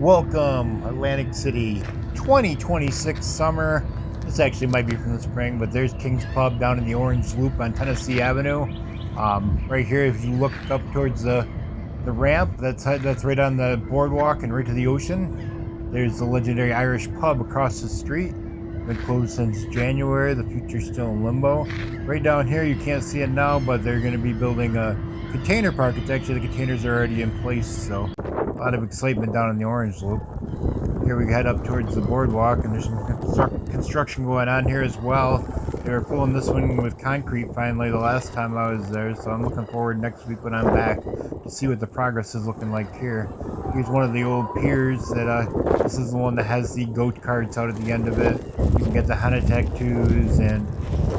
Welcome, Atlantic City, 2026 summer. This actually might be from the spring, but there's King's Pub down in the Orange Loop on Tennessee Avenue. Right here, if you look up towards the ramp, that's right on the boardwalk and right to the ocean. There's the legendary Irish pub across the street. Been closed since January. The future's still in limbo. Right down here, you can't see it now, but they're going to be building a container park. It's actually, the containers are already in place, so a lot of excitement down in the Orange Loop. Here we head up towards the boardwalk, and there's some construction going on here as well. They were filling this one with concrete finally the last time I was there, so I'm looking forward next week when I'm back to see what the progress is looking like here. Here's one of the old piers that, this is the one that has the goat carts out at the end of it. You can get the henna tattoos and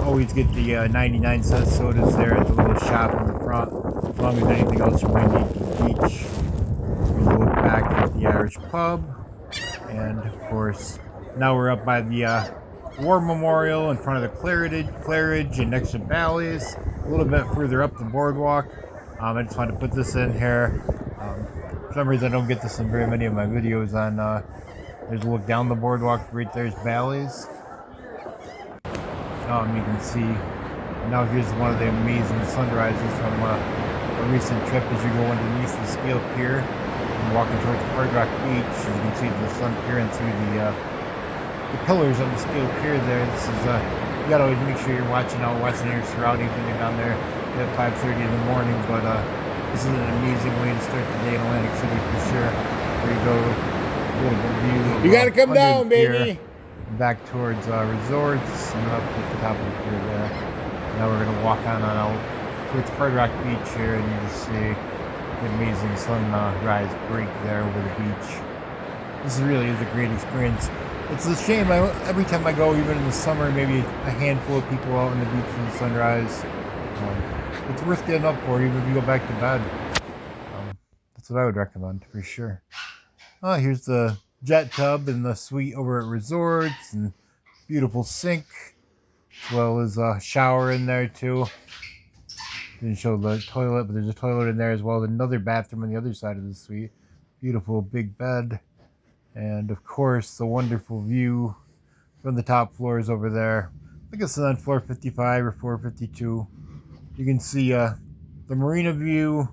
always get the 99-cent sodas there at the little shop in the front, as long as anything else you might need to the beach. Here's a look back at the Irish pub. And of course, now we're up by the War Memorial in front of the Claridge and next to Bally's, a little bit further up the boardwalk. I just wanted to put this in here. For some reason I don't get this in very many of my videos on, there's a look down the boardwalk, right there's Bally's. You can see, now here's one of the amazing sunrises from a recent trip as you go underneath the scale pier. Walking towards Hard Rock Beach, as you can see the sun peering through the pillars of the steel pier there. This is you gotta always make sure you're watching your surroundings when you're down there at 5:30 in the morning. But this is an amazing way to start the day in Atlantic City for sure. There you go, a little bit of view. You gotta come down, baby. Back towards resorts and up at the top of the pier there. Now we're gonna walk on out towards Hard Rock Beach here, and you just see the amazing sunrise break there over the beach. This really is a great experience. It's a shame, every time I go, even in the summer, maybe a handful of people out on the beach in the sunrise. It's worth getting up for, even if you go back to bed. That's what I would recommend, for sure. Here's the jet tub and the suite over at Resorts, and beautiful sink, as well as a shower in there too. Didn't show the toilet, but there's a toilet in there as well as another bathroom on the other side of the suite. Beautiful big bed. And of course, the wonderful view from the top floors over there. I guess it's on floor 55 or floor 52. You can see the marina view,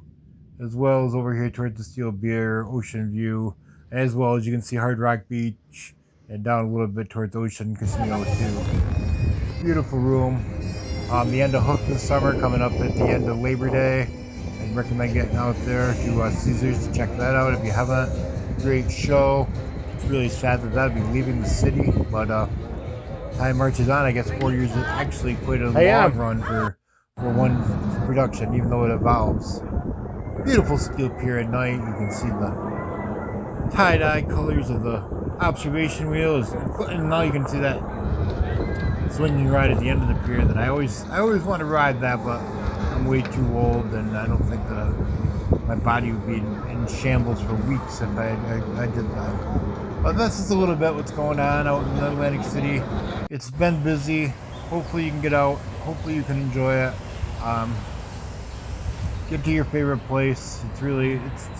as well as over here towards the Steel Beer ocean view, as well as you can see Hard Rock Beach and down a little bit towards Ocean Casino too. Beautiful room. The end of Hook this summer, coming up at the end of Labor Day. I'd recommend getting out there to Caesars to check that out if you haven't. Great show. It's really sad that that'll be leaving the city, but time marches on. I guess 4 years is actually quite a long run for one production, even though it evolves. Beautiful steel pier at night. You can see the tie-dye colors of the observation wheels, and now you can see that swinging ride at the end of the pier that I always want to ride that, but I'm way too old, and I don't think that my body would be in shambles for weeks if I did that. But that's just a little bit what's going on out in Atlantic City. It's been busy. Hopefully you can get out. Hopefully you can enjoy it. Get to your favorite place.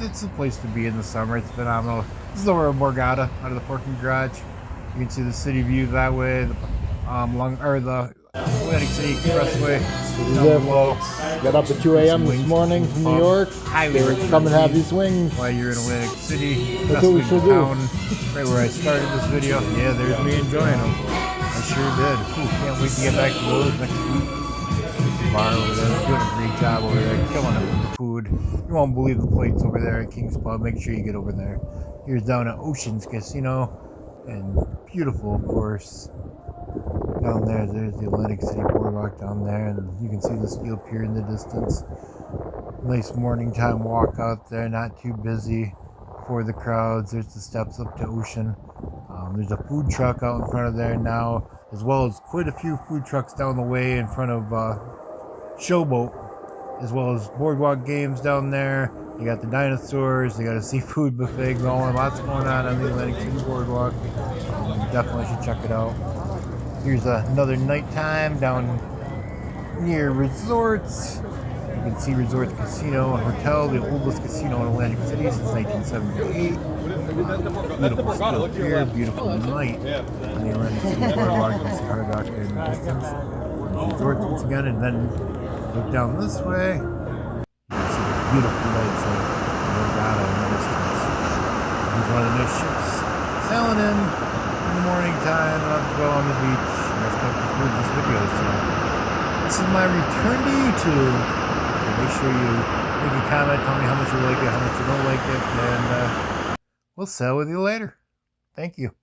It's a place to be in the summer. It's phenomenal. This is over at Borgata, out of the parking garage. You can see the city view that way. The Atlantic City Expressway. Got up at 2 a.m. this morning from New York. Highly recommend. Come and have these wings. While you're in Atlantic City. That's what we should do. Right where I started this video. Yeah, there's me enjoying them. I sure did. Can't wait to get back to those next week. Bar over there, doing a great job over there, killing it with the food. You won't believe the plates over there at King's Pub. Make sure you get over there. Here's down at Ocean's Casino, and beautiful, of course. Down there's the Atlantic City Boardwalk down there, and you can see the steel pier in the distance. Nice morning time walk out there, not too busy for the crowds. There's the steps up to Ocean. There's a food truck out in front of there now, as well as quite a few food trucks down the way in front of Showboat, as well as boardwalk games down there. You got the dinosaurs, they got a seafood buffet going, lots going on the Atlantic City Boardwalk. Definitely should check it out. Here's another nighttime down near Resorts. You can see Resort Casino and Hotel, the oldest casino in Atlantic City since 1978. Beautiful still here, beautiful night on the Atlantic City boardwalk. You can see Hard Rock in the distance. Resort once again, and then look down this way. You can see the beautiful lights of Borgata in the distance. Here's one of those ships sailing in the morning time, about to go on the beach. And that's going to conclude this video. So this is my return to YouTube. So make sure you leave a comment, tell me how much you like it, how much you don't like it, and we'll sail with you later. Thank you.